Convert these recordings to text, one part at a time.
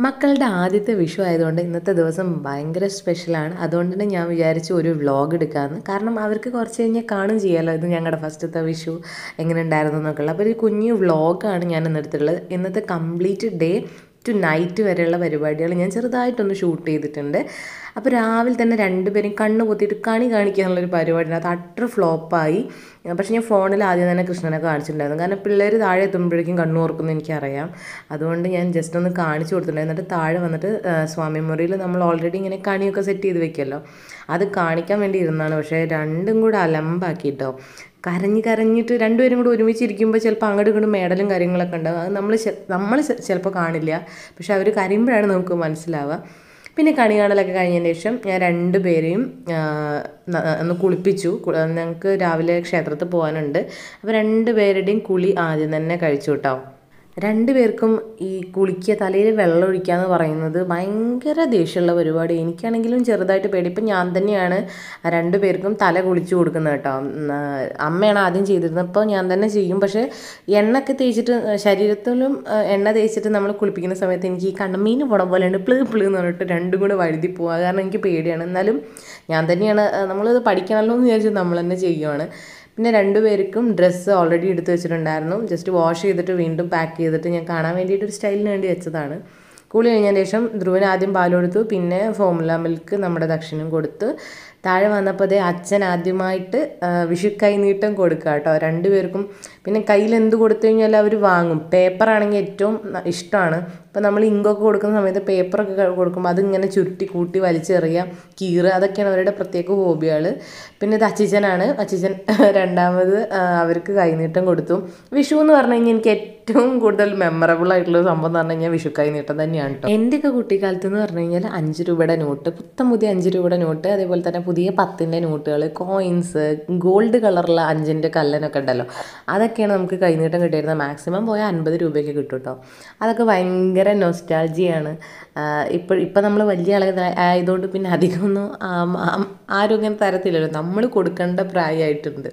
മക്കളുടെ ആദ്യത്തെ വിഷു ആയതുകൊണ്ട് ഇന്നത്തെ ദിവസം ഭയങ്കര സ്പെഷ്യലാണ്. അതുകൊണ്ട് തന്നെ ഞാൻ വിചാരിച്ചു ഒരു വ്ളോഗ് എടുക്കാമെന്ന്. കാരണം അവർക്ക് കുറച്ച് കഴിഞ്ഞാൽ കാണും ചെയ്യാമല്ലോ ഇത് ഞങ്ങളുടെ ഫസ്റ്റത്തെ വിഷു എങ്ങനെ ഉണ്ടായിരുന്നു എന്നൊക്കെയുള്ളത്. അപ്പോൾ ഒരു കുഞ്ഞു വ്ളോഗാണ് ഞാൻ ഇന്നെടുത്തിട്ടുള്ളത്. ഇന്നത്തെ കംപ്ലീറ്റ് ഡേ ടു നൈറ്റ് വരെയുള്ള പരിപാടികൾ ഞാൻ ചെറുതായിട്ടൊന്ന് ഷൂട്ട് ചെയ്തിട്ടുണ്ട്. അപ്പോൾ രാവിലെ തന്നെ രണ്ടുപേരും കണ്ണ് പൊത്തിയിട്ട് കണി കാണിക്കുക എന്നുള്ളൊരു പരിപാടിയാണ്. അത് അട്ടർ ഫ്ലോപ്പായി. പക്ഷേ ഞാൻ ഫോണിൽ ആദ്യം തന്നെ കൃഷ്ണനെ കാണിച്ചിട്ടുണ്ടായിരുന്നു. കാരണം പിള്ളേർ താഴെ എത്തുമ്പോഴേക്കും കണ്ണു ഓർക്കുന്നത് എനിക്കറിയാം. അതുകൊണ്ട് ഞാൻ ജസ്റ്റ് ഒന്ന് കാണിച്ചു കൊടുത്തിട്ടുണ്ടായിരുന്നു. എന്നിട്ട് താഴെ വന്നിട്ട് സ്വാമി മുറിയിൽ നമ്മൾ ഓൾറെഡി ഇങ്ങനെ കണിയൊക്കെ സെറ്റ് ചെയ്ത് വെക്കുമല്ലോ, അത് കാണിക്കാൻ വേണ്ടി ഇരുന്നാണ്. പക്ഷേ രണ്ടും കൂടെ അലമ്പാക്കിയിട്ടോ. കരഞ്ഞിട്ട് രണ്ടുപേരും കൂടെ ഒരുമിച്ചിരിക്കുമ്പോൾ ചിലപ്പോൾ അങ്ങോട്ടും ഇങ്ങോട്ടും മേടലും കാര്യങ്ങളൊക്കെ ഉണ്ടാവും. അത് നമ്മൾ ചിലപ്പോൾ കാണില്ല, പക്ഷെ അവർ കരയുമ്പോഴാണ് നമുക്ക് മനസ്സിലാവുക. പിന്നെ കണി കാണലൊക്കെ കഴിഞ്ഞതിന് ശേഷം ഞാൻ രണ്ടുപേരെയും ഒന്ന് കുളിപ്പിച്ചു. ഞങ്ങൾക്ക് രാവിലെ ക്ഷേത്രത്തിൽ പോകാനുണ്ട്. അപ്പോൾ രണ്ടുപേരുടെയും കുളി ആദ്യം തന്നെ കഴിച്ചു കേട്ടോ. രണ്ടുപേർക്കും ഈ കുളിക്കുക, തലയിൽ വെള്ളം ഒഴിക്കുക എന്ന് പറയുന്നത് ഭയങ്കര ദേഷ്യമുള്ള പരിപാടി. എനിക്കാണെങ്കിലും ചെറുതായിട്ട് പേടി. ഇപ്പം ഞാൻ തന്നെയാണ് രണ്ടുപേർക്കും തല കുളിച്ചു കൊടുക്കുന്നത് കേട്ടോ. അമ്മയാണ് ആദ്യം ചെയ്തിരുന്നത്, ഇപ്പോൾ ഞാൻ തന്നെ ചെയ്യും. പക്ഷേ എണ്ണയൊക്കെ തേച്ചിട്ട് ശരീരത്തിലും എണ്ണ തേച്ചിട്ട് നമ്മൾ കുളിപ്പിക്കുന്ന സമയത്ത് എനിക്ക് ഈ കണ്ണമീൻ പോണ പോലെയുണ്ട്, പ്ലൂ എന്ന് പറഞ്ഞിട്ട് രണ്ടും കൂടെ വഴുതി പോവുക. കാരണം എനിക്ക് പേടിയാണ്. എന്നാലും ഞാൻ തന്നെയാണ്, നമ്മളിത് പഠിക്കണമല്ലോ എന്ന് വിചാരിച്ച് നമ്മൾ തന്നെ ചെയ്യുവാണ്. പിന്നെ രണ്ടുപേർക്കും ഡ്രസ്സ് ഓൾറെഡി എടുത്ത് വെച്ചിട്ടുണ്ടായിരുന്നു. ജസ്റ്റ് വാഷ് ചെയ്തിട്ട് വീണ്ടും പാക്ക് ചെയ്തിട്ട് ഞാൻ കാണാൻ വേണ്ടിയിട്ടൊരു സ്റ്റൈലിന് വേണ്ടി വെച്ചതാണ്. കുളി കഴിഞ്ഞതിന് ശേഷം ധ്രുവന് ആദ്യം പാൽ കൊടുത്തു, പിന്നെ ഫോമുല മിൽക്ക് നമ്മുടെ ദക്ഷിണയും കൊടുത്ത് താഴെ വന്നപ്പോൾ അതേ അച്ഛൻ ആദ്യമായിട്ട് വിഷു കൈനീട്ടം കൊടുക്കുക കേട്ടോ രണ്ടുപേർക്കും. പിന്നെ കയ്യിൽ എന്ത് കൊടുത്തു കഴിഞ്ഞാൽ അവർ വാങ്ങും. പേപ്പറാണെങ്കിൽ ഏറ്റവും ഇഷ്ടമാണ്. ഇപ്പോൾ നമ്മൾ ഇങ്കൊക്കെ കൊടുക്കുന്ന സമയത്ത് പേപ്പറൊക്കെ കൊടുക്കുമ്പോൾ അതിങ്ങനെ ചുരുട്ടി കൂട്ടി വലിച്ചെറിയുക, കീറുക, അതൊക്കെയാണ് അവരുടെ പ്രത്യേക ഹോബികൾ. പിന്നെ ഇത് അച്ചിച്ചനാണ്. അച്ചിച്ചൻ രണ്ടാമത് അവർക്ക് കൈനീട്ടം കൊടുത്തു. വിഷു എന്ന് പറഞ്ഞു കഴിഞ്ഞാൽ എനിക്ക് ഏറ്റവും കൂടുതൽ മെമ്മറബിൾ ആയിട്ടുള്ള സംഭവം എന്ന് പറഞ്ഞു കഴിഞ്ഞാൽ വിഷു കൈനീട്ടം തന്നെയാണ് കേട്ടോ. എൻ്റെയൊക്കെ കുട്ടിക്കാലത്ത് എന്ന് പറഞ്ഞു കഴിഞ്ഞാൽ 5 രൂപയുടെ നോട്ട്, പുത്തം പുതിയ 5 രൂപയുടെ നോട്ട്, അതേപോലെ തന്നെ പുതിയ 10ൻ്റെ നോട്ടുകൾ, കോയിൻസ്, ഗോൾഡ് കളറുള്ള 5ൻ്റെ കല്ലനൊക്കെ ഉണ്ടല്ലോ, അതൊക്കെയാണ് നമുക്ക് കൈനീട്ടം കിട്ടിയിരുന്നത്. മാക്സിമം പോയാൽ 50 രൂപയ്ക്ക് കിട്ടും കേട്ടോ. അതൊക്കെ ഭയങ്കര നൊസ്റ്റാൾജിയാണ്. ഇപ്പം നമ്മൾ വലിയ ആയതുകൊണ്ട് പിന്നെ അധികമൊന്നും ആരോഗ്യം തരത്തില്ലല്ലോ, നമ്മൾ കൊടുക്കേണ്ട പ്രായമായിട്ടുണ്ട്.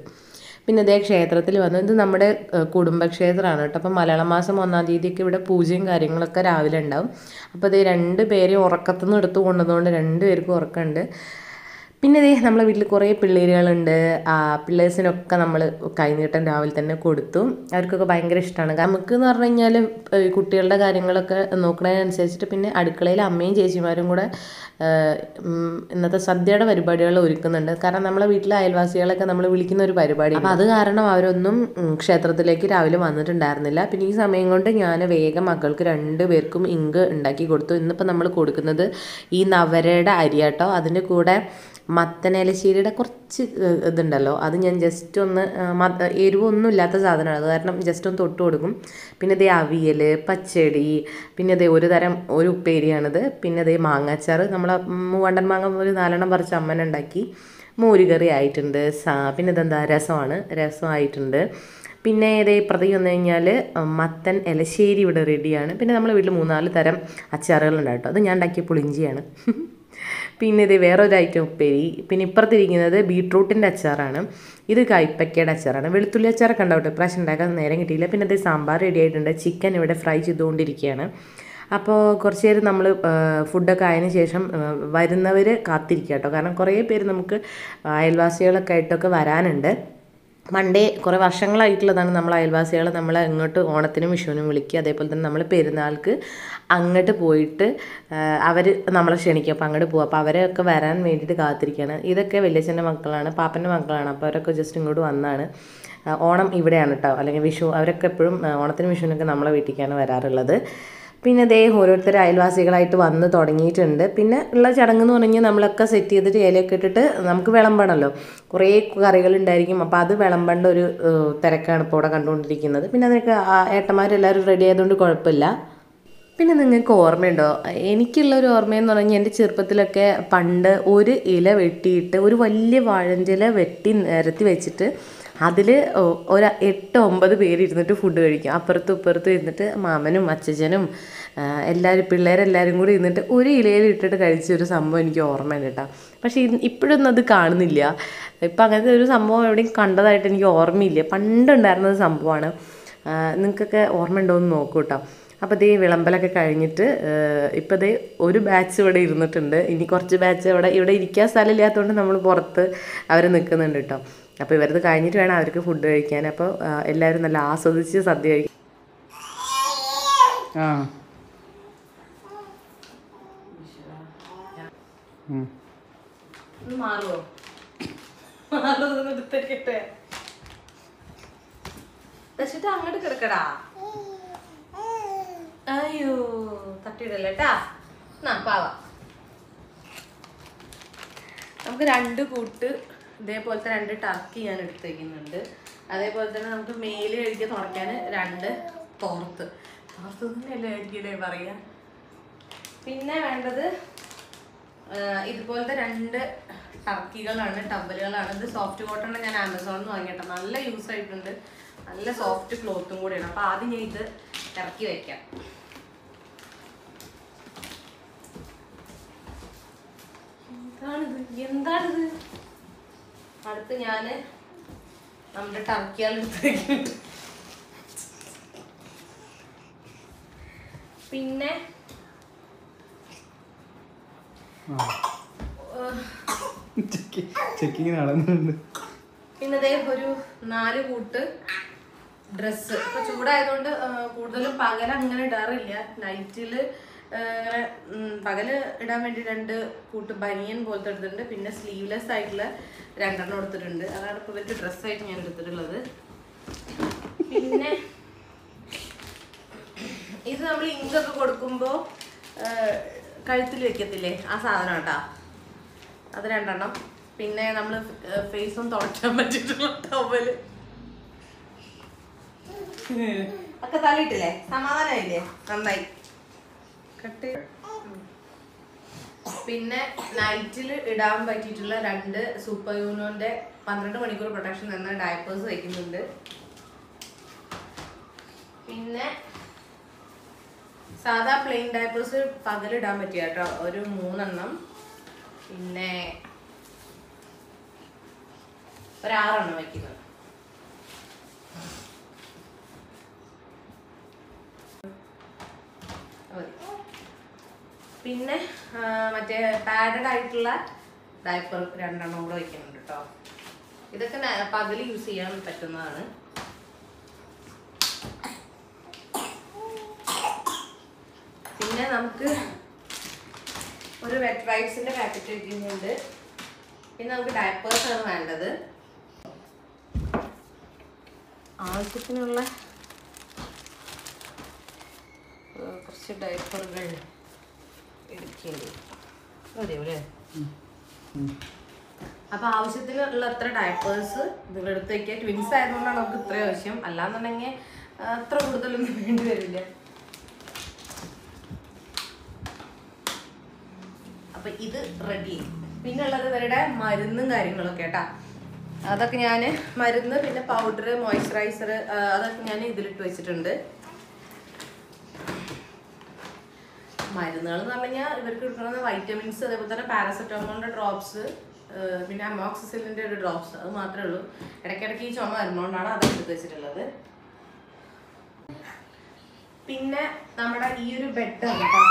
പിന്നെ അതേ ക്ഷേത്രത്തിൽ വന്നു. ഇത് നമ്മുടെ കുടുംബക്ഷേത്രമാണ് കേട്ടോ. അപ്പം മലയാള മാസം 1-ാം തീയതിയൊക്കെ ഇവിടെ പൂജയും കാര്യങ്ങളൊക്കെ രാവിലെ ഉണ്ടാവും. അപ്പോൾ ഇത് രണ്ടുപേരെയും ഉറക്കത്തുനിന്ന് എടുത്ത് കൊണ്ടുവന്നുകൊണ്ട് രണ്ടുപേർക്കും ഉറക്കമുണ്ട്. പിന്നെ ഇതേ നമ്മളെ വീട്ടിൽ കുറേ പിള്ളേരുകളുണ്ട്. പിള്ളേഴ്സിനൊക്കെ നമ്മൾ കൈനീട്ടം രാവിലെ തന്നെ കൊടുത്തു. അവർക്കൊക്കെ ഭയങ്കര ഇഷ്ടമാണ്. നമുക്ക് എന്ന് പറഞ്ഞു കഴിഞ്ഞാൽ കുട്ടികളുടെ കാര്യങ്ങളൊക്കെ നോക്കുന്നതിനനുസരിച്ചിട്ട് പിന്നെ അടുക്കളയിൽ അമ്മയും ചേച്ചിമാരും കൂടെ ഇന്നത്തെ സദ്യയുടെ പരിപാടികൾ ഒരുക്കുന്നുണ്ട്. കാരണം നമ്മളെ വീട്ടിലെ അയൽവാസികളൊക്കെ നമ്മൾ വിളിക്കുന്ന ഒരു പരിപാടി. അപ്പോൾ അത് കാരണം അവരൊന്നും ക്ഷേത്രത്തിലേക്ക് രാവിലെ വന്നിട്ടുണ്ടായിരുന്നില്ല. പിന്നെ ഈ സമയം കൊണ്ട് ഞാൻ വേഗം മക്കൾക്ക് രണ്ടുപേർക്കും ഇങ്ക് ഉണ്ടാക്കി കൊടുത്തു. ഇന്നിപ്പോൾ നമ്മൾ കൊടുക്കുന്നത് ഈ നവരയുടെ അരിയാട്ടോ. അതിൻ്റെ കൂടെ മത്തനേലശ്ശേരിയുടെ കുറച്ച് ഇതുണ്ടല്ലോ, അത് ഞാൻ ജസ്റ്റ് ഒന്ന് എരിവൊന്നും ഇല്ലാത്ത സാധനമാണ്, അത് കാരണം ജസ്റ്റ് ഒന്ന് തൊട്ട് കൊടുക്കും. പിന്നെ ഇതേ അവിയൽ, പച്ചടി, പിന്നെ ഇതേ ഒരു ഉപ്പേരിയാണിത്. പിന്നെ ഇതേ മാങ്ങാച്ചാറ്, നമ്മളെ മൂവണ്ടൻ മാങ്ങ ഒരു 4 പറിച്ച് അമ്മനെ ഉണ്ടാക്കി. മോരുകറി ആയിട്ടുണ്ട്. പിന്നെ ഇതെന്താ രസമായിട്ടുണ്ട്. പിന്നെ ഇതേ പ്രതി വന്നു കഴിഞ്ഞാൽ മത്തൻ എലശ്ശേരി ഇവിടെ റെഡിയാണ്. പിന്നെ നമ്മളെ വീട്ടിൽ 3-4 തരം അച്ചാറുകളുണ്ട് കേട്ടോ. അത് ഞാൻ ഉണ്ടാക്കിയ പുളിഞ്ചിയാണ്. പിന്നെ ഇത് വേറൊരു ഐറ്റം ഉപ്പേരി. പിന്നെ ഇപ്പുറത്തിരിക്കുന്നത് ബീട്രൂട്ടിൻ്റെ അച്ചാറാണ്. ഇത് കൈപ്പക്കയുടെ അച്ചാറാണ്. വെളുത്തുള്ളി അച്ചാറൊക്കെ ഉണ്ടാവും കേട്ടോ. ഇപ്രാവശ്യം ഉണ്ടാക്കാൻ നേരം കിട്ടിയില്ല. പിന്നെ ഇത് സാമ്പാർ റെഡി ആയിട്ടുണ്ട്. ചിക്കൻ ഇവിടെ ഫ്രൈ ചെയ്തുകൊണ്ടിരിക്കുകയാണ്. അപ്പോൾ കുറച്ച് നേരം നമ്മൾ ഫുഡൊക്കെ ആയതിനു ശേഷം വരുന്നവർ കാത്തിരിക്കുക കേട്ടോ. കാരണം കുറേ പേര് നമുക്ക് അയൽവാസികളൊക്കെ ആയിട്ടൊക്കെ വരാനുണ്ട്. മൺഡേ കുറേ വർഷങ്ങളായിട്ടുള്ളതാണ് നമ്മൾ അയൽവാസികൾ നമ്മളെ ഇങ്ങോട്ട് ഓണത്തിനും വിഷുവിനും വിളിക്കുക. അതേപോലെ തന്നെ നമ്മൾ പെരുന്നാൾക്ക് അങ്ങോട്ട് പോയിട്ട് അവർ നമ്മളെ ക്ഷണിക്കും. അപ്പോൾ അങ്ങോട്ട് പോകും. അപ്പോൾ അവരൊക്കെ വരാൻ വേണ്ടിയിട്ട് കാത്തിരിക്കുകയാണ്. ഇതൊക്കെ വലിയച്ഛൻ്റെ മക്കളാണ്, പാപ്പൻ്റെ മക്കളാണ്. അപ്പോൾ അവരൊക്കെ ജസ്റ്റ് ഇങ്ങോട്ട് വന്നാണ്. ഓണം ഇവിടെയാണ് കേട്ടോ, അല്ലെങ്കിൽ വിഷു. അവരൊക്കെ എപ്പോഴും ഓണത്തിനും വിഷുവിനൊക്കെ നമ്മളെ വീട്ടിലേക്കാണ് വരാറുള്ളത്. പിന്നെ അതേ ഓരോരുത്തർ അയൽവാസികളായിട്ട് വന്ന് തുടങ്ങിയിട്ടുണ്ട്. പിന്നെ ഉള്ള ചടങ്ങ് എന്ന് പറഞ്ഞാൽ നമ്മളൊക്കെ സെറ്റ് ചെയ്തിട്ട് ഇലയൊക്കെ ഇട്ടിട്ട് നമുക്ക് വിളമ്പണമല്ലോ. കുറേ കറികളുണ്ടായിരിക്കും. അപ്പോൾ അത് വിളമ്പേണ്ട ഒരു തിരക്കാണ് ഇപ്പോൾ ഇവിടെ കണ്ടുകൊണ്ടിരിക്കുന്നത്. പിന്നെ അതൊക്കെ ഏട്ടന്മാരെല്ലാവരും റെഡി ആയതുകൊണ്ട് കുഴപ്പമില്ല. പിന്നെ നിങ്ങൾക്ക് ഓർമ്മയുണ്ടോ, എനിക്കുള്ളൊരു ഓർമ്മയെന്ന് പറഞ്ഞാൽ എൻ്റെ ചെറുപ്പത്തിലൊക്കെ പണ്ട് ഒരു ഇല വെട്ടിയിട്ട് ഒരു വലിയ വാഴഞ്ചില വെട്ടി നിരത്തി വെച്ചിട്ട് അതിൽ ഒരു 8-9 പേര് ഇരുന്നിട്ട് ഫുഡ് കഴിക്കും. അപ്പുറത്തും ഇപ്പുറത്തും ഇരുന്നിട്ട് മാമനും അച്ഛനും പിള്ളേരെല്ലാവരും കൂടി ഇരുന്നിട്ട് ഒരു ഇലയിൽ ഇട്ടിട്ട് കഴിച്ചൊരു സംഭവം എനിക്ക് ഓർമ്മയുണ്ട് കേട്ടോ. പക്ഷേ ഇപ്പോഴൊന്നും അത് കാണുന്നില്ല. ഇപ്പം അങ്ങനത്തെ ഒരു സംഭവം എവിടെയും കണ്ടതായിട്ട് എനിക്ക് ഓർമ്മയില്ല. പണ്ടുണ്ടായിരുന്നൊരു സംഭവമാണ്. നിങ്ങൾക്കൊക്കെ ഓർമ്മ ഉണ്ടോ എന്ന് നോക്കൂ കേട്ടോ. അപ്പോൾ ദേ വിളമ്പലൊക്കെ കഴിഞ്ഞിട്ട് ഇപ്പോൾ ദേ ഒരു ബാച്ച് ഇവിടെ ഇരുന്നിട്ടുണ്ട്. ഇനി കുറച്ച് ബാച്ച് ഇവിടെ ഇരിക്കാൻ സ്ഥലമില്ലാത്തതുകൊണ്ട് നമ്മൾ പുറത്ത് അവർ നിൽക്കുന്നുണ്ട് കേട്ടോ. അപ്പോൾ ഇവരത് കഴിഞ്ഞിട്ട് വേണം അവർക്ക് ഫുഡ് കഴിക്കാൻ. അപ്പോൾ എല്ലാവരും നല്ല ആസ്വദിച്ച് സദ്യ കഴിക്കും. മാറുമോ എടുത്തിട്ടെ ദശിട്ട് അങ്ങോട്ട് കിടക്കടാ. അയ്യോ തട്ടിയിടല്ലേട്ടാ. പാവ നമുക്ക് 2 കൂട്ട് ഇതേപോലത്തെ 2 ടർക്കി ഞാൻ എടുത്ത് വയ്ക്കുന്നുണ്ട്. അതേപോലെ തന്നെ നമുക്ക് മേല് കഴിക്കാൻ തുറക്കാൻ 2 തോർത്ത് തന്നെയല്ലേ കഴിക്കലേ പറയാ. പിന്നെ വേണ്ടത് ഇതുപോലത്തെ 2 ടർക്കികളാണ്, ടവലുകളാണ്. ഇത് സോഫ്റ്റ് കോട്ടൺ ഞാൻ ആമസോണിൽ നിന്ന് വാങ്ങിയിട്ടോ. നല്ല യൂസ് ആയിട്ടുണ്ട്, നല്ല സോഫ്റ്റ് ക്ലോത്തും കൂടിയാണ്. അപ്പോൾ ആദ്യം ഞാൻ ഇത് ഇറക്കി വയ്ക്കാം. എന്താണിത്? അടുത്ത് ഞാൻ നമ്മുടെ ടർക്കികൾ എടുത്ത് വയ്ക്കുന്നുണ്ട്. പിന്നെ പിന്നതേ ഒരു 4 കൂട്ട് ഡ്രസ്സ്. ഇപ്പൊ ചൂടായതുകൊണ്ട് കൂടുതലും പകൽ അങ്ങനെ ഇടാറില്ല. നൈറ്റില് അങ്ങനെ പകല് ഇടാൻ വേണ്ടി 2 കൂട്ട് ബനിയൻ പോലത്തെ എടുത്തിട്ടുണ്ട്. പിന്നെ സ്ലീവ്ലെസ് ആയിട്ടുള്ള 2 എടുത്തിട്ടുണ്ട്. അതാണ് ഇപ്പൊ ഇവർക്ക് ഡ്രസ്സായിട്ട് ഞാൻ എടുത്തിട്ടുള്ളത്. പിന്നെ ഇത് നമ്മൾ ഇങ്കൊക്കെ കൊടുക്കുമ്പോൾ കഴുത്തിൽ വെക്കത്തില്ലേ, ആ സാധനം കേട്ടാ, അത് 2. പിന്നെ നമ്മൾ ഫേസും തുടയ്ക്കാൻ പറ്റിയിട്ടുള്ള ടവല് ഒക്കെ തള്ളിയിട്ടില്ലേ, സമാധാനമായില്ലേ, നന്നായി കട്ട്. പിന്നെ നൈറ്റിൽ ഇടാൻ പറ്റിയിട്ടുള്ള 2 സൂപ്പർ യൂണോന്റെ 12 മണിക്കൂർ പ്രൊട്ടക്ഷൻ എന്ന ഡയപ്പേഴ്സ് വയ്ക്കുന്നുണ്ട്. പിന്നെ സാധാ പ്ലെയിൻ ഡയപ്പേഴ്സ് പകലിടാൻ പറ്റിയ കേട്ടോ, ഒരു 3. പിന്നെ ഒരു 6 വയ്ക്കുന്നത്. പിന്നെ മറ്റേ പാഡഡ് ആയിട്ടുള്ള ഡയപ്പർ 2 കൂടെ വയ്ക്കുന്നുണ്ട് കേട്ടോ. ഇതൊക്കെ പകല് യൂസ് ചെയ്യാൻ പറ്റുന്നതാണ്. പിന്നെ നമുക്ക് ഒരു വെറ്റ് വൈപ്സിന്റെ പാക്കറ്റ് വയ്ക്കുന്നുണ്ട്. പിന്നെ നമുക്ക് ഡയപ്പേഴ്സ് ആണ് വേണ്ടത്. ആവശ്യത്തിനുള്ള കുറച്ച് ഡയപ്പറുകൾ എടുക്കേണ്ടി മതിയല്ലേ. അപ്പൊ ആവശ്യത്തിനുള്ള അത്ര ഡയപ്പേഴ്സ് ഇവിടെ എടുത്ത് വയ്ക്കുക. ട്വിൻസ് ആയതുകൊണ്ടാണ് നമുക്ക് ഇത്രയും ആവശ്യം, അല്ലാന്നുണ്ടെങ്കിൽ അത്ര കൂടുതലൊന്നും വേണ്ടി വരില്ല. അപ്പൊ ഇത് റെഡി. പിന്നെ ഉള്ളത് ഇവരുടെ മരുന്നും കാര്യങ്ങളൊക്കെ കേട്ടാ. അതൊക്കെ ഞാൻ മരുന്ന്, പിന്നെ പൗഡർ, മോയ്സ്ചറൈസർ, അതൊക്കെ ഞാൻ ഇതിലിട്ട് വെച്ചിട്ടുണ്ട്. മരുന്നുകൾ എന്ന് പറഞ്ഞു കഴിഞ്ഞാൽ ഇവർക്ക് കിട്ടുന്നത് വൈറ്റമിൻസ്, അതേപോലെ തന്നെ പാരസെറ്റമോളിന്റെ ഡ്രോപ്സ്, പിന്നെ അമോക്സിസിലിന്റെ ഒരു ഡ്രോപ്സ്, അത് മാത്രമേ ഉള്ളൂ. ഇടയ്ക്കിടയ്ക്ക് ഈ ചുമ വരുന്നതുകൊണ്ടാണ് അത് എടുത്ത് വെച്ചിട്ടുള്ളത്. പിന്നെ നമ്മുടെ ഈ ഒരു ബെഡ് ആണ് കേട്ടോ.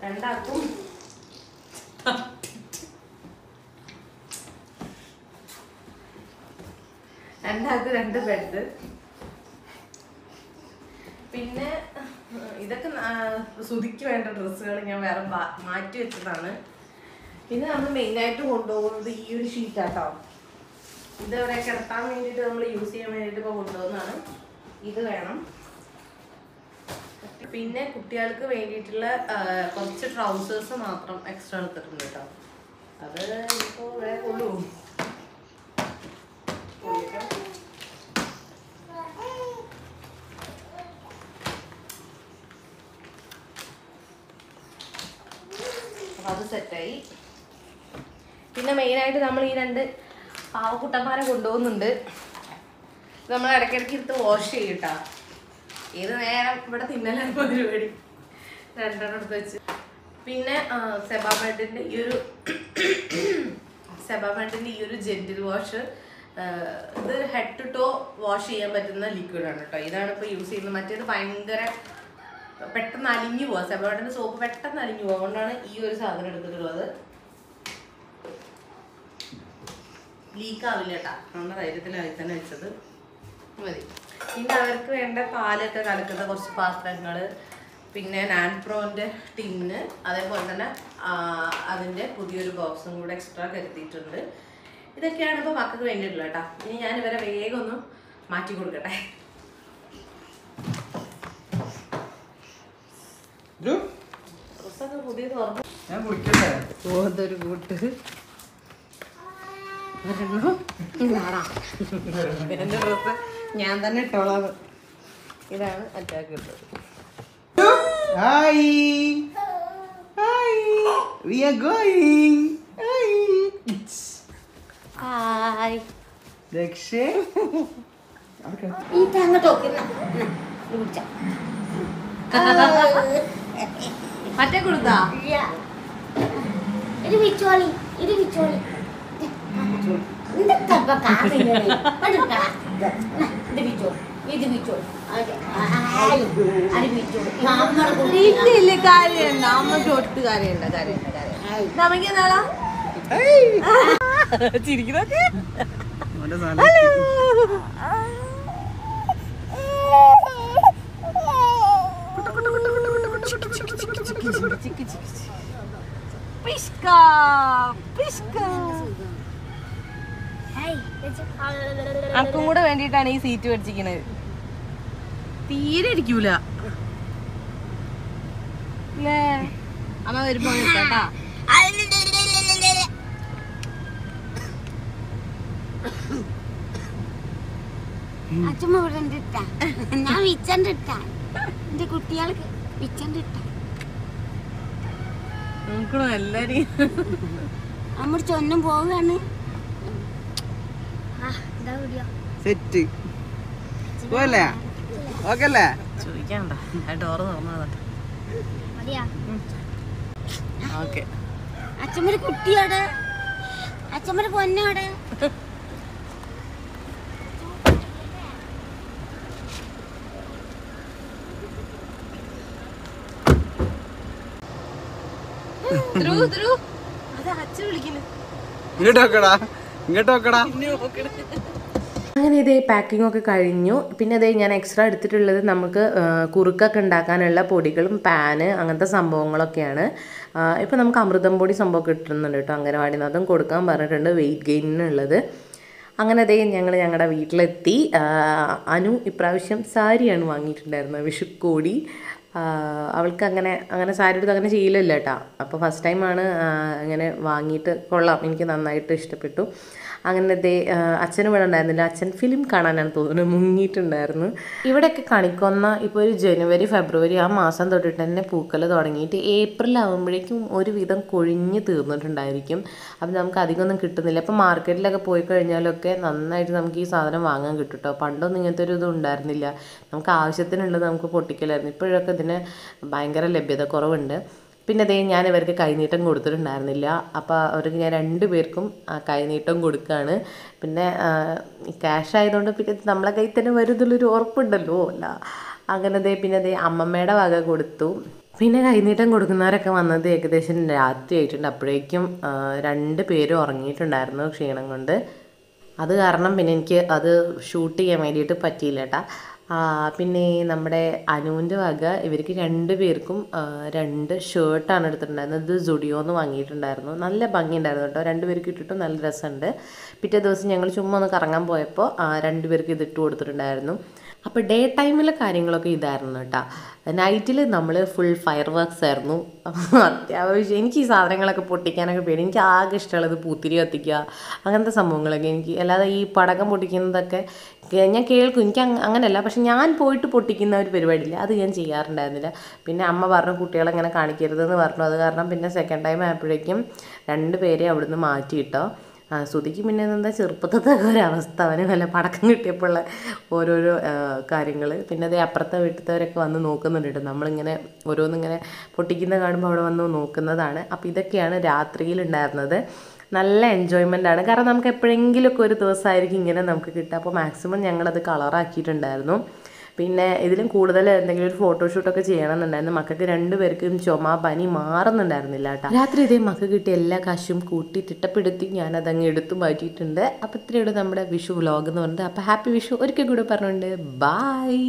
2 ആക്കും 2 ബെഡ്. പിന്നെ ഇതൊക്കെ സുതിക്ക് വേണ്ട ഡ്രസ്സുകൾ ഞാൻ വേറെ മാറ്റി വെച്ചതാണ്. പിന്നെ നമ്മൾ മെയിനായിട്ട് കൊണ്ടുപോകുന്നത് ഈ ഒരു ഷീറ്റാട്ടോ. ഇത് ഇവിടെ കിടത്താൻ വേണ്ടിയിട്ട് നമ്മൾ യൂസ് ചെയ്യാൻ വേണ്ടിയിട്ട് ഇപ്പോൾ കൊണ്ടുപോകുന്നതാണ്. ഇത് വേണം. പിന്നെ കുട്ടികൾക്ക് വേണ്ടിയിട്ടുള്ള കുറച്ച് ട്രൗസേഴ്സ് മാത്രം എക്സ്ട്രാ എടുത്തിട്ടുണ്ട് കേട്ടോ. അത് ഇപ്പോൾ ഇവിടെ കൊണ്ടുപോകും. അത് സെറ്റായി. പിന്നെ മെയിനായിട്ട് നമ്മൾ ഈ 2 പാവക്കുട്ടന്മാരെ കൊണ്ടുപോകുന്നുണ്ട്. നമ്മൾ ഇടയ്ക്കിടയ്ക്ക് എടുത്ത് വാഷ് ചെയ്യട്ടാ. ഏത് നേരം ഇവിടെ തിന്നലാണ് പരിപാടി. 2 എടുത്ത് വെച്ച്. പിന്നെ സെബാമെഡിൻ്റെ ഈ ഒരു ജെന്റിൽ വാഷ് ഇത് ഹെഡ് ടു ടോ വാഷ് ചെയ്യാൻ പറ്റുന്ന ലിക്വിഡാണ് കേട്ടോ. ഇതാണ് ഇപ്പോൾ യൂസ് ചെയ്യുന്നത്. മറ്റേത് ഭയങ്കര പെട്ടെന്ന് അലിഞ്ഞു പോവാം. സെബോട്ടിൻ്റെ സോപ്പ് പെട്ടെന്ന് അലിഞ്ഞു പോകും. അതുകൊണ്ടാണ് ഈ ഒരു സാധനം എടുത്തിട്ടുള്ളത്. ലീക്കാവില്ല കേട്ടോ. നമ്മുടെ ധൈര്യത്തിലായി തന്നെ വെച്ചത് മതി. പിന്നെ അവർക്ക് വേണ്ട പാലൊക്കെ കലക്കുന്ന കുറച്ച് പാത്രങ്ങൾ, പിന്നെ നാൻപ്രോൻ്റെ ടിന്ന്, അതേപോലെ തന്നെ അതിൻ്റെ പുതിയൊരു ബോക്സും കൂടെ എക്സ്ട്രാ കരുതിയിട്ടുണ്ട്. ഇതൊക്കെയാണ് ഇപ്പോൾ മക്കൾക്ക് വേണ്ടിയിട്ടുള്ളത് കേട്ടോ. ഇനി ഞാൻ ഇവരെ വേഗം ഒന്ന് മാറ്റി കൊടുക്കട്ടെ. ഡ്രസ്സൊക്കെ പുതിയത് ഓതൊരു കൂട്ട് എൻ്റെ ഡ്രസ്സ് ഞാൻ തന്നെ ഇട്ടോളാം. ഇതാണ് അറ്റാക്ക് ഇട്ടത്. Hi! Hi! We are going! Hi! Hi. Dakshe? മറ്റേ കൊടുത്താ കാര്യണ്ട. അമ്മ തൊട്ട് കാര്യണ്ട നമുക്ക് നാളാ ചിരിക്കുന്നൊക്കെ. അനക്കും കൂടെ വേണ്ടിയിട്ടാണ് ഈ സീറ്റ് മേടിച്ചിരിക്കുന്നത്. തീരെ ഇരിക്കൂല അല്ലേ? അമ്മ വരുമ്പോ കേട്ടാ. അച്ഛമ്മ ഇവിടെ ഉണ്ട്. ഞാൻ വിച്ചണ്ടിട്ടാ എന്റെ കുട്ടികൾക്ക് വിച്ചണ്ടിട്ടാ നോക്കണോ എല്ലാരും. നമ്മൾ ചൊന്നും പോവുകയാണ്. സെറ്റ് പോയല്ലേ? ഓക്കെ അല്ലേ? ചോദിക്കണ്ട. ഡോറ് തുറന്നതാ. ഓക്കെ. അച്ഛമ്മയുടെ കുട്ടിയോടെ അച്ഛമ്മയുടെ പൊന്നോടെ ഇങ്ങോട്ട് നോക്കടാ. അങ്ങനെ ഇതേ പാക്കിംഗ് ഒക്കെ കഴിഞ്ഞു. പിന്നെ അതേ ഞാൻ എക്സ്ട്രാ എടുത്തിട്ടുള്ളത് നമുക്ക് കുറുക്കൊക്കെ ഉണ്ടാക്കാനുള്ള പൊടികളും പാന് അങ്ങനത്തെ സംഭവങ്ങളൊക്കെയാണ്. ഇപ്പോൾ നമുക്ക് അമൃതം പൊടി സംഭവം കിട്ടുന്നുണ്ട് കേട്ടോ. അംഗനവാടിയിൽ നിന്ന് അതും കൊടുക്കാൻ പറഞ്ഞിട്ടുണ്ട്, വെയിറ്റ് ഗെയിനിനുള്ളത്. അങ്ങനെ അതേ ഞങ്ങൾ ഞങ്ങളുടെ വീട്ടിലെത്തി. അനു ഇപ്രാവശ്യം സാരിയാണ് വാങ്ങിയിട്ടുണ്ടായിരുന്നത്, വിഷുക്കോടി. അവൾക്ക് അങ്ങനെ സാരി എടുത്ത് അങ്ങനെ ചെയ്യില്ലല്ലോ കേട്ടോ. അപ്പോൾ ഫസ്റ്റ് ടൈമാണ് അങ്ങനെ വാങ്ങിയിട്ട് കൊള്ളാം, എനിക്ക് നന്നായിട്ട് ഇഷ്ടപ്പെട്ടു. അങ്ങനത്തെ അച്ഛനും ഇവിടെ ഉണ്ടായിരുന്നില്ല. അച്ഛൻ ഫിലിം കാണാനാണ് തോന്നുന്നത്, മുങ്ങിയിട്ടുണ്ടായിരുന്നു. ഇവിടെയൊക്കെ കണിക്കൊന്ന ഇപ്പോൾ ഒരു ജനുവരി ഫെബ്രുവരി ആ മാസം തൊട്ടിട്ട് തന്നെ പൂക്കൽ തുടങ്ങിയിട്ട് ഏപ്രിൽ ആകുമ്പോഴേക്കും ഒരുവിധം കൊഴിഞ്ഞ് തീർന്നിട്ടുണ്ടായിരിക്കും. അപ്പം നമുക്ക് അധികമൊന്നും കിട്ടുന്നില്ല. അപ്പോൾ മാർക്കറ്റിലൊക്കെ പോയി കഴിഞ്ഞാലൊക്കെ നന്നായിട്ട് നമുക്ക് ഈ സാധനം വാങ്ങാൻ കിട്ടും കേട്ടോ. പണ്ടൊന്നും ഇങ്ങനത്തെ ഒരു ഇതും ഉണ്ടായിരുന്നില്ല. നമുക്ക് ആവശ്യത്തിനുള്ളത് നമുക്ക് പൊട്ടിക്കലായിരുന്നു. ഇപ്പോഴൊക്കെ ഇതിന് ഭയങ്കര ലഭ്യത കുറവുണ്ട്. പിന്നെ അതേ ഞാൻ ഇവർക്ക് കൈനീട്ടം കൊടുത്തിട്ടുണ്ടായിരുന്നില്ല. അപ്പോൾ അവർക്ക് ഞാൻ 2 പേർക്കും കൈനീട്ടം കൊടുക്കുകയാണ്. പിന്നെ ക്യാഷ് ആയതുകൊണ്ട് പിന്നെ നമ്മളെ കയ്യിൽ തന്നെ വരുന്നുള്ളൊരു ഉറപ്പുണ്ടല്ലോ അല്ല. അങ്ങനെ പിന്നെ അതേ അമ്മമ്മയുടെ വക കൊടുത്തു. പിന്നെ കൈനീട്ടം കൊടുക്കുന്നവരൊക്കെ വന്നത് ഏകദേശം രാത്രി ആയിട്ടുണ്ട്. അപ്പോഴേക്കും 2 പേരും ഉറങ്ങിയിട്ടുണ്ടായിരുന്നു ക്ഷീണം കൊണ്ട്. അത് കാരണം പിന്നെ എനിക്ക് അത് ഷൂട്ട് ചെയ്യാൻ വേണ്ടിയിട്ട് പറ്റിയില്ല കേട്ടോ. പിന്നെ നമ്മുടെ അനുവിൻ്റെ വക ഇവർക്ക് 2 പേർക്കും 2 ഷർട്ടാണ് എടുത്തിട്ടുണ്ടായിരുന്നത്. ഇത് സുഡിയോന്ന് വാങ്ങിയിട്ടുണ്ടായിരുന്നു. നല്ല ഭംഗിയുണ്ടായിരുന്നു കേട്ടോ. 2 പേർക്ക് ഇട്ടിട്ടും നല്ല രസമുണ്ട്. പിറ്റേ ദിവസം ഞങ്ങൾ ചുമ്മാ ഒന്ന് കറങ്ങാൻ പോയപ്പോൾ 2 പേർക്ക് ഇതിട്ട് കൊടുത്തിട്ടുണ്ടായിരുന്നു. അപ്പോൾ ഡേ ടൈമിലെ കാര്യങ്ങളൊക്കെ ഇതായിരുന്നു കേട്ടോ. നൈറ്റിൽ നമ്മൾ ഫുൾ ഫയർ വർക്ക്സ് ആയിരുന്നു. അത്യാവശ്യം എനിക്ക് ഈ സാധനങ്ങളൊക്കെ പൊട്ടിക്കാനൊക്കെ പേടി. എനിക്ക് ആകെ ഇഷ്ടമുള്ളത് പൂത്തിരി കത്തിക്കുക അങ്ങനത്തെ സംഭവങ്ങളൊക്കെ. എനിക്ക് അല്ലാതെ ഈ പടക്കം പൊട്ടിക്കുന്നതൊക്കെ ഞാൻ കേൾക്കും, എനിക്ക് അങ്ങനെയല്ല. പക്ഷെ ഞാൻ പോയിട്ട് പൊട്ടിക്കുന്ന ഒരു പരിപാടിയില്ല, അത് ഞാൻ ചെയ്യാറുണ്ടായിരുന്നില്ല. പിന്നെ അമ്മ പറഞ്ഞു കുട്ടികളെങ്ങനെ കാണിക്കരുതെന്ന് പറഞ്ഞു. അത് കാരണം പിന്നെ സെക്കൻഡ് ടൈം ആയപ്പോഴേക്കും 2 പേരെ അവിടുന്ന് മാറ്റിയിട്ടോ. ശ്രുതിക്ക് പിന്നെ എന്താ ചെറുപ്പത്തെ ഒരവസ്ഥ, അവന് വല്ല പടക്കം കിട്ടിയപ്പോഴുള്ള ഓരോരോ കാര്യങ്ങൾ. പിന്നെ അതേ അപ്പുറത്തെ വീട്ടിലവരൊക്കെ വന്ന് നോക്കുന്നുണ്ട് കേട്ടോ. നമ്മളിങ്ങനെ ഓരോന്നിങ്ങനെ പൊട്ടിക്കുന്ന കാണുമ്പോൾ അവിടെ വന്ന് നോക്കുന്നതാണ്. അപ്പോൾ ഇതൊക്കെയാണ് രാത്രിയിലുണ്ടായിരുന്നത്. നല്ല എൻജോയ്മെൻ്റ് ആണ്. കാരണം നമുക്ക് എപ്പോഴെങ്കിലുമൊക്കെ ഒരു ദിവസമായിരിക്കും ഇങ്ങനെ നമുക്ക് കിട്ടുക. അപ്പോൾ മാക്സിമം ഞങ്ങളത് കളറാക്കിയിട്ടുണ്ടായിരുന്നു. പിന്നെ ഇതിലും കൂടുതൽ എന്തെങ്കിലും ഒരു ഫോട്ടോഷൂട്ടൊക്കെ ചെയ്യണമെന്നുണ്ടായിരുന്നു. മക്കൾക്ക് 2 പേർക്കും ചുമ പനി മാറുന്നുണ്ടായിരുന്നില്ല കേട്ടോ. രാത്രി ഇതേ മക്കൾക്ക് കിട്ടിയ എല്ലാ കാശും കൂട്ടി തിട്ടപ്പെടുത്തി ഞാനതങ്ങ് എടുത്തു മാറ്റിയിട്ടുണ്ട്. അപ്പോൾ ഇത്രയുടെ നമ്മുടെ വിഷു വ്ലോഗ് എന്ന് പറഞ്ഞിട്ട്. അപ്പോൾ ഹാപ്പി വിഷു ഒരിക്കൽ കൂടെ പറഞ്ഞുകൊണ്ട് ബൈ.